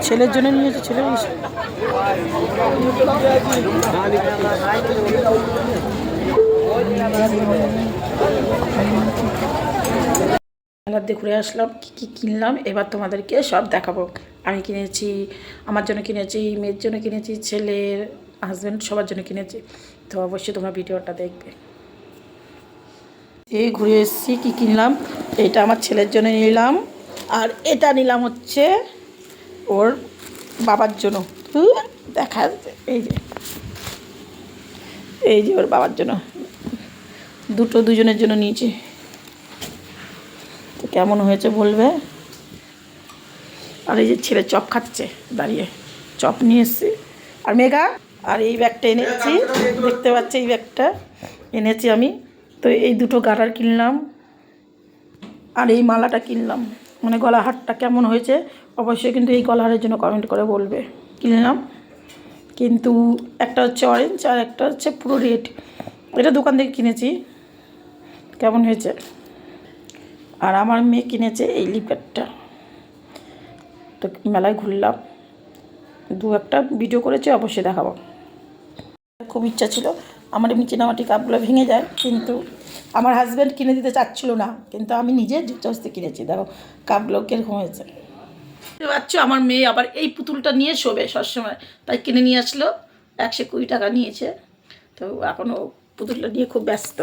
ছেলের জন্য নিয়েছে, ছেলে মেলার দিয়ে ঘুরে আসলাম, কী কী কিনলাম এবার তোমাদেরকে সব দেখাবো। আমি কিনেছি, আমার জন্য কিনেছি, মেয়ের জন্য কিনেছি, ছেলের হাজব্যান্ড সবার জন্য কিনেছি। তো অবশ্যই তোমরা ভিডিওটা দেখবে। এই ঘুরে এসেছি, কী কিনলাম, এটা আমার ছেলের জন্য নিলাম, আর এটা নিলাম হচ্ছে ওর বাবার জন্য। দেখা যাচ্ছে এই যে ওর বাবার জন্য দুজনের জন্য নিয়েছি। তো কেমন হয়েছে বলবে। আর এই যে ছেলে চপ খাচ্ছে দাঁড়িয়ে, চপ নিয়ে এসেছি। আর মেঘা, আর এই ব্যাগটা এনেছি, দেখতে পাচ্ছি এই ব্যাগটা এনেছি আমি। তো এই দুটো গাটার কিনলাম, আর এই মালাটা কিনলাম, মানে গলা হারটা কেমন হয়েছে অবশ্যই কিন্তু এই গলা হারের জন্য কমেন্ট করে বলবে। কিনলাম, কিন্তু একটা হচ্ছে অরেঞ্জ আর একটা হচ্ছে পুরো রেড। এটা দোকান থেকে কিনেছি, কেমন হয়েছে। আর আমার মেয়ে কিনেছে এই লিপটা। তো মেলায় ঘুরলাম, একটা ভিডিও করেছি, অবশ্যই দেখাবো। খুব ইচ্ছা ছিল আমার এমনি চিনামাটি কাপগুলো ভেঙে যায়, কিন্তু আমার হাজব্যান্ড কিনে দিতে চাচ্ছিল না, কিন্তু আমি নিজে জোরজবস্তি কিনেছি। দেখো কাপগুলো কীরকম হয়েছে। বুঝতে পারছো, আমার মেয়ে আবার এই পুতুলটা নিয়ে শোবে সবসময়, তাই কিনে নিয়ে আসলো। 120 টাকা নিয়েছে। তো এখনও পুতুলটা নিয়ে খুব ব্যস্ত।